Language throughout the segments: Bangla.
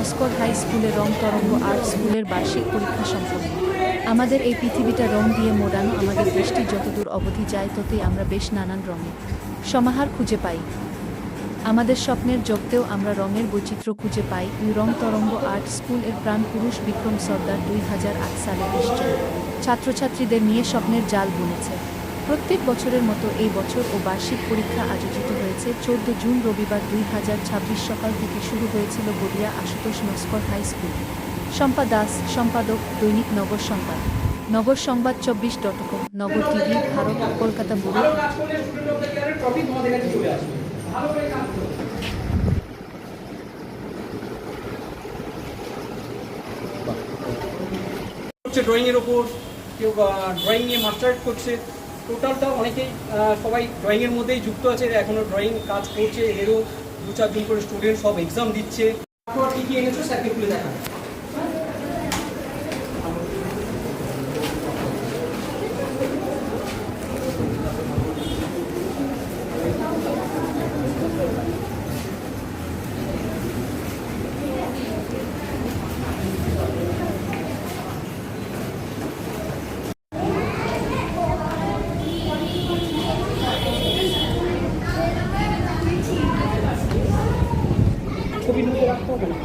নস্কর হাই স্কুলে রং তরঙ্গ আর্ট স্কুলের বার্ষিক পরীক্ষা সম্পন্ন। আমাদের এই পৃথিবীটা রং দিয়ে মোড়ানো, আমাদের দৃষ্টি যতদূর অবধি যায় ততই আমরা বেশ নানান রঙের সমাহার খুঁজে পাই। আমাদের স্বপ্নের জগতেও আমরা রঙের বৈচিত্র্য খুঁজে পাই। রং তরঙ্গ আর্ট স্কুল এর প্রাণপুরুষ বিক্রম সর্দার 2008 সালে নিশ্চয় ছাত্রছাত্রীদের নিয়ে স্বপ্নের জাল বুনেছে। প্রত্যেক বছরের মতো এই বছরও বার্ষিক পরীক্ষা আয়োজিত হয়েছে। 14 জুন রবিবার 2026 সকাল থেকে শুরু হয়েছিল গড়িয়া আশুতোষ নস্কর হাই স্কুল। শম্পা দাস, সম্পাদক, Dainik Nagar Sambad, Nagar Sambad 24.com, Nagar TV, Bharat, Kolkata bureau. Drawing এর ওপর কেউ ড্রয়িং নিয়ে মাস্টার্স করছে, টোটালটা অনেকেই সবাই ড্রয়িং এর মধ্যেই যুক্ত আছে, এখনো ড্রয়িং কাজ করছে। এরও 2-4 জন করে স্টুডেন্ট সব এক্সাম দিচ্ছে। কি কি এনেছো স্যারকে খুলে দেখা। ছবির মধ্যে রাখতে হবে না।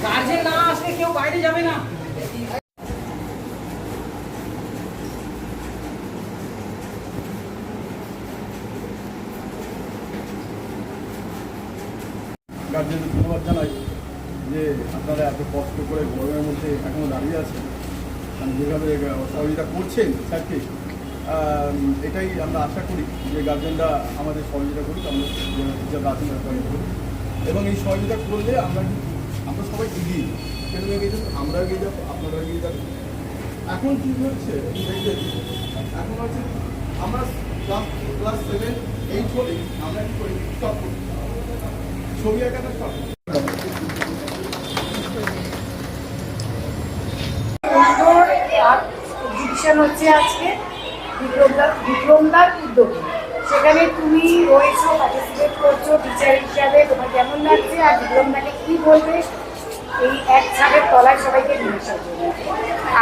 গার্জেন না আসলে কেউ বাইরে যাবে না। গার্জেনদের ধন্যবাদ জানাই যে আপনারা এত কষ্ট করে গরমের মধ্যে এখনও দাঁড়িয়ে আছেন, যেভাবে সহযোগিতা করছেন স্যারকে, এটাই আমরা আশা করি যে গার্জেনরা আমাদের সহযোগিতা করুক, আমরা টিচাররা আছেন সহযোগিতা করুক, এবং এই সহযোগিতা করলে আমরা সবাই এগিয়ে কেন এগিয়ে যাবো, আমরা এগিয়ে যাবো, আপনারা এগিয়ে যাবো। এখন কী হচ্ছে, এখন হচ্ছে আমরা ক্লাস 7, 8 হলে আমরা কী করি, স্টপ করি, ছবি আঁকাটা স্টপ। এক্সিবিশন হচ্ছে আজকে বিক্রমদার উদ্যোগে, সেখানে তুমি রয়েছো, পার্টিসিপেট করছো টিচার হিসাবে। তোমার কেমন লাগছে আর বিক্রমদাকে কি বলবে এই এক ছাদের তলায় সবাইকে নিয়ে আসার জন্য?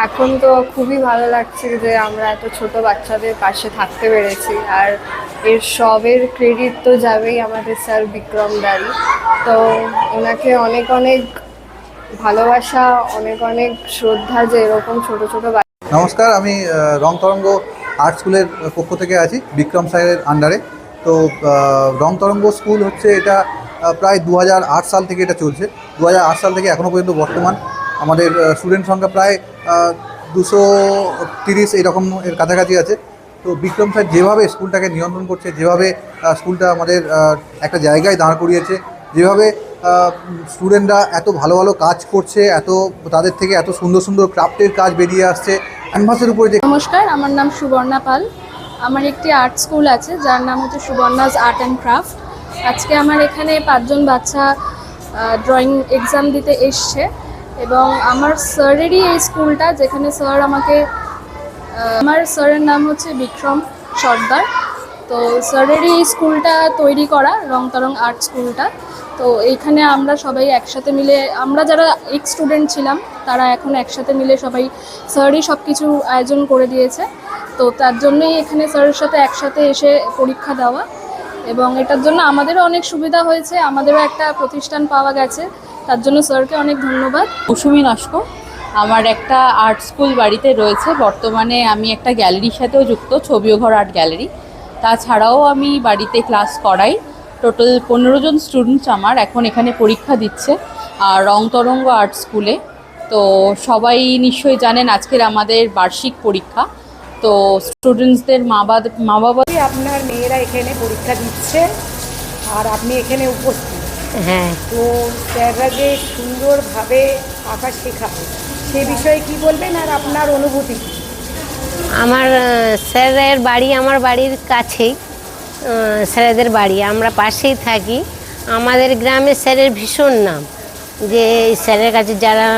এখন তো খুবই ভালো লাগছে যে আমরা এত ছোট বাচ্চাদের পাশে থাকতে পেরেছি, আর এর সবের ক্রেডিট তো যাবেই আমাদের স্যার বিক্রম দারি। তো ওনাকে অনেক অনেক ভালোবাসা, অনেক অনেক শ্রদ্ধা যে এরকম ছোট ছোট। নমস্কার, আমি রং তরঙ্গ আর্ট স্কুলের পক্ষ থেকে আছি বিক্রম স্যারের আন্ডারে। তো রং তরঙ্গ স্কুল হচ্ছে এটা প্রায় 2008 সাল থেকে এটা চলছে। 2008 সাল থেকে এখনও পর্যন্ত বর্তমান আমাদের স্টুডেন্ট সংখ্যা প্রায় 230 এরকম এর কাছাকাছি আছে। তো বিক্রম স্যার যেভাবে স্কুলটাকে নিয়ন্ত্রণ করছে, যেভাবে স্কুলটা আমাদের একটা জায়গায় দাঁড় করিয়েছে, যেভাবে স্টুডেন্টরা এত ভালো ভালো কাজ করছে, তাদের থেকে এত সুন্দর সুন্দর ক্রাফটের কাজ বেরিয়ে আসছে ক্যানভাসের উপরে। নমস্কার, আমার নাম সুবর্ণা পাল। আমার একটি আর্ট স্কুল আছে যার নাম হচ্ছে সুবর্ণাস আর্ট অ্যান্ড ক্রাফট। আজকে আমার এখানে 5 জন বাচ্চা ড্রয়িং এক্সাম দিতে এসছে, এবং আমার স্যারেরই এই স্কুলটা, যেখানে স্যার আমাকে, আমার স্যারের নাম হচ্ছে বিক্রম সর্দার। তো স্যারেরই এই স্কুলটা তৈরি করা, রং তরং আর্ট স্কুলটা। তো এইখানে আমরা সবাই একসাথে মিলে, আমরা যারা এক্স স্টুডেন্ট ছিলাম তারা এখন একসাথে মিলে সবাই, স্যারই সব কিছু আয়োজন করে দিয়েছে। তো তার জন্যই এখানে স্যারের সাথে একসাথে এসে পরীক্ষা দেওয়া। এবং এটার জন্য আমাদেরও অনেক সুবিধা হয়েছে, আমাদেরও একটা প্রতিষ্ঠান পাওয়া গেছে, তার জন্য স্যারকে অনেক ধন্যবাদ। মৌসুমী নস্কর। আমার একটা আর্ট স্কুল বাড়িতে রয়েছে, বর্তমানে আমি একটা গ্যালারির সাথেও যুক্ত, ছবি ও ঘর আর্ট গ্যালারি। তাছাড়াও আমি বাড়িতে ক্লাস করাই। টোটাল 15 জন স্টুডেন্টস আমার এখন এখানে পরীক্ষা দিচ্ছে আর রং তরঙ্গ আর্ট স্কুলে। তো সবাই নিশ্চয়ই জানেন আজকের আমাদের বার্ষিক পরীক্ষা। তো স্টুডেন্টসদের মা বাবা আপনার মেয়েরা এখানে পরীক্ষা দিচ্ছে আর আপনি এখানে উপস্থিত। হ্যাঁ, তো স্যাররা যে সুন্দরভাবে আঁকা শেখাবে সে বিষয়ে কি বলবেন আর আপনার অনুভূতি কি? আমার স্যারের বাড়ি আমার বাড়ির কাছেই, স্যারেদের বাড়ি, আমরা পাশেই থাকি। আমাদের গ্রামে স্যারের ভীষণ নাম, যে এই স্যারের কাছে যারা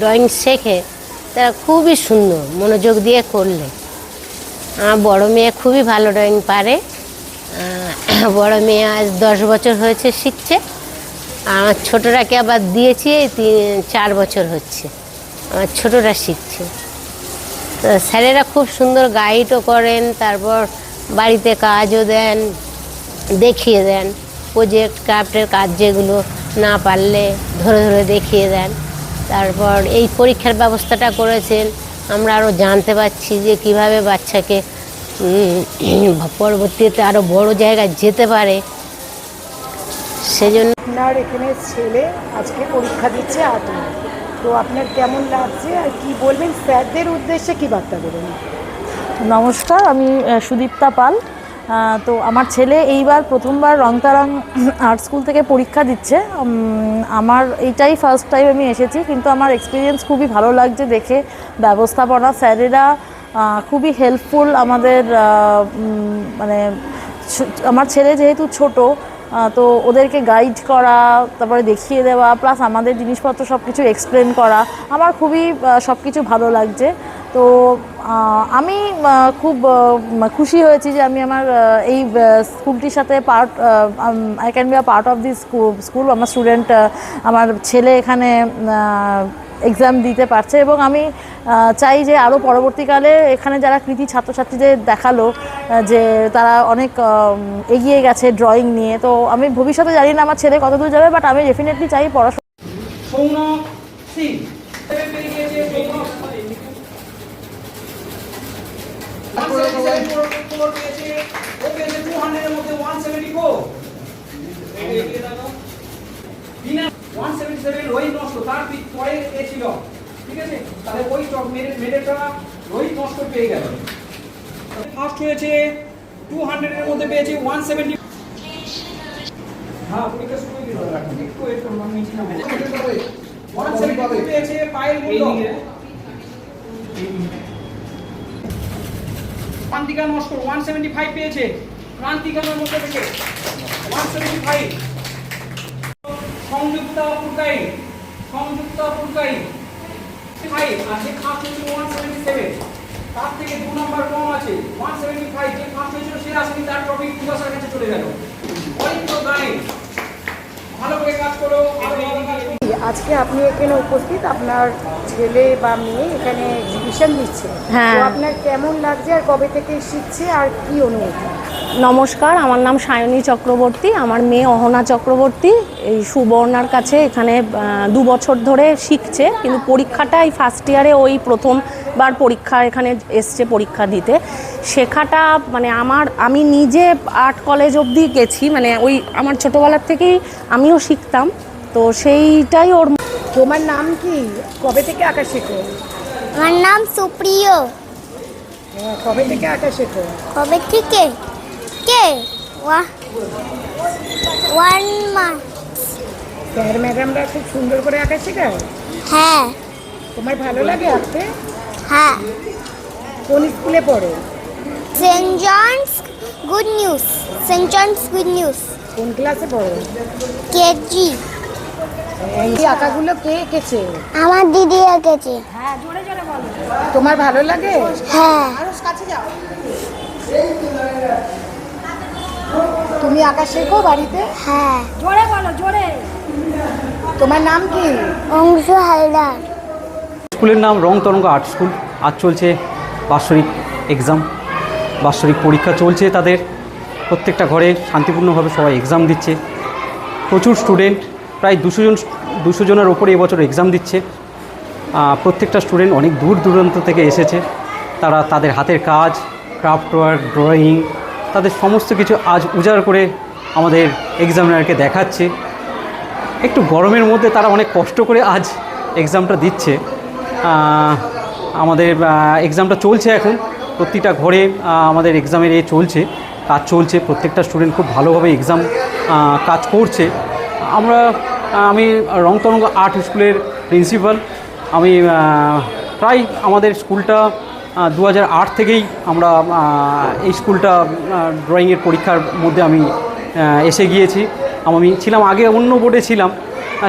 ড্রয়িং শেখে তারা খুবই সুন্দর, মনোযোগ দিয়ে করলে। আমার বড় মেয়ে খুবই ভালো ড্রয়িং পারে, বড় মেয়ে আজ 10 বছর হয়েছে শিখছে। আমার ছোটরাকে আবার দিয়েছি, এই 4 বছর হচ্ছে আমার ছোটরা শিখছে। তো স্যারেরা খুব সুন্দর গাইডও করেন, তারপর বাড়িতে কাজও দেন, দেখিয়ে দেন প্রজেক্ট ক্রাফটের কাজ, যেগুলো না পারলে ধরে ধরে দেখিয়ে দেন। তারপর এই পরীক্ষার ব্যবস্থাটা করেছেন, আমরা আরও জানতে পারছি যে কিভাবে বাচ্চাকে পরবর্তীতে আরও বড় জায়গায় যেতে পারে, সেজন্য। আপনার এখানে ছেলে আজকে পরীক্ষা দিচ্ছে আর্টে, তো আপনার কেমন লাগছে আর কি বলবেন, স্যারদের উদ্দেশ্যে কি বার্তা দেবেন? নমস্কার, আমি সুদীপ্তা পাল। তো আমার ছেলে এইবার প্রথমবার রংতারং আর্ট স্কুল থেকে পরীক্ষা দিচ্ছে। আমার এইটাই ফার্স্ট টাইম আমি এসেছি, কিন্তু আমার এক্সপিরিয়েন্স খুবই ভালো লাগছে দেখে। ব্যবস্থাপনা স্যারেরা খুবই হেল্পফুল আমাদের, মানে আমার ছেলে যেহেতু ছোট, তো ওদেরকে গাইড করা, তারপরে দেখিয়ে দেওয়া, প্লাস আমাদের জিনিসপত্র সব কিছু এক্সপ্লেন করা, আমার খুবই সব কিছু ভালো লাগছে। তো আমি খুব খুশি হয়েছি যে আমি আমার এই স্কুলটির সাথে I can be a part of this school. আমার স্টুডেন্ট, আমার ছেলে এখানে এক্সাম দিতে পারছে, এবং আমি চাই যে আরও পরবর্তীকালে এখানে যারা কৃতি ছাত্রছাত্রীদের দেখালো যে তারা অনেক এগিয়ে গেছে ড্রয়িং নিয়ে। তো আমি ভবিষ্যতে জানি না আমার ছেলে কত দূর যাবে, বাট আমি ডেফিনেটলি চাই পড়াশোনা। সৌনক সিং রোহিত নষ্ট, তার পরে এ ছিল, ঠিক আছে? তাহলে ওই মেডেলটা রোহিত নষ্ট পেয়ে গেল। ফার্স্ট হয়েছে 200 এর মধ্যে পেয়েছে 170। হ্যাঁ, পরীক্ষা শুরু হয়ে গেল, একটু ওয়েট করুন, আমি নিচে নামবো। 170 পেয়েছে পায়েল মূল্য। ক্রান্তিকা নস্কর 175 পেয়েছে, ক্রান্তিকার মধ্যে থেকে 175। সংযুক্তা পুরকাই ভাই, আর যে ফার্স্ট হয়েছিল 177, তার থেকে 2 নাম্বার কম আছে 175। যে ফার্স্ট হয়েছিল সে আসেনি, তার টপিক পুরস্কারের কাছে চলে গেল। ওই তো গাইড, ভালো করে কাজ করো, আরো ভালো কাজ করো। আজকে আপনি এখানে উপস্থিত, আপনার ছেলে বা মেয়ে এখানে এক্সিবিশন দিচ্ছে, হ্যাঁ। তো আপনার কেমন লাগছে আর কবে থেকে শিখছে আর কি অনুভূতি? নমস্কার, আমার নাম সায়নী চক্রবর্তী, আমার মেয়ে অহনা চক্রবর্তী এই সুবর্ণার কাছে এখানে 2 বছর ধরে শিখছে, কিন্তু পরীক্ষাটা এই ফার্স্ট ইয়ারে ওই প্রথমবার পরীক্ষা এখানে এসছে পরীক্ষা দিতে। শেখাটা মানে আমি নিজে আর্ট কলেজ অবধি গেছি, মানে ওই আমার ছোটোবেলার থেকেই আমিও শিখতাম, তো সেইটাই ওর। তোমার নাম কি? কবে থেকে আঁকা শেখো? আমার নাম সুপ্রিয়। কবে থেকে আঁকা শেখো? কবে থেকে? 1 মান্থ। স্যার ম্যাডামরা খুব সুন্দর করে আঁকা শেখায়? হ্যাঁ। তোমার ভালো লাগে আঁকতে? হ্যাঁ। কোন স্কুলে পড়ো? Saint John's Good News. কোন ক্লাসে পড়ো? কেজি। এই আঁকাগুলো কে এঁকেছে? আমার দিদি এঁকেছে। তোমার ভালো লাগে? হ্যাঁ। তুমি আঁকা শেখো বাড়িতে? হ্যাঁ। তোমার নাম কি? অংশু হালদার। স্কুলের নাম রং তরঙ্গ আর্ট স্কুল। আজ চলছে বাৎসরিক এক্সাম, বাৎসরিক পরীক্ষা চলছে তাদের। প্রত্যেকটা ঘরে শান্তিপূর্ণভাবে সবাই এক্সাম দিচ্ছে। প্রচুর স্টুডেন্ট, প্রায় 200 জনের ওপরে এবছর এক্সাম দিচ্ছে। প্রত্যেকটা স্টুডেন্ট অনেক দূর দূরান্ত থেকে এসেছে। তারা তাদের হাতের কাজ, ক্রাফট ওয়ার্ক, ড্রয়িং, তাদের সমস্ত কিছু আজ উজাড় করে আমাদের এক্সামিনারকে দেখাচ্ছে। একটু গরমের মধ্যে তারা অনেক কষ্ট করে আজ এক্সামটা দিচ্ছে। আমাদের এক্সামটা চলছে এখন, প্রতিটা ঘরে আমাদের এক্সামের চলছে, কাজ চলছে। প্রত্যেকটা স্টুডেন্ট খুব ভালোভাবে এক্সাম কাজ করছে। আমি রংতরঙ্গ আর্ট স্কুলের প্রিন্সিপাল। আমি প্রায় আমাদের স্কুলটা 2008 থেকেই আমরা এই স্কুলটা ড্রয়িংয়ের পরীক্ষার মধ্যে আমি এসে গিয়েছি। আমি ছিলাম আগে অন্য বোর্ডে ছিলাম,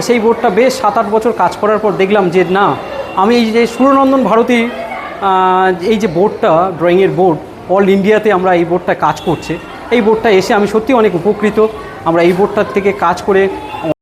সেই বোর্ডটা বেশ 7-8 বছর কাজ করার পর দেখলাম যে না, আমি এই যে সুরনন্দন ভারতী এই যে বোর্ডটা, ড্রয়িংয়ের বোর্ড, অল ইন্ডিয়াতে আমরা এই বোর্ডটা কাজ করছে। এই বোর্ডটা এসে আমি সত্যি অনেক উপকৃত। আমরা এই বোর্ডটার থেকে কাজ করে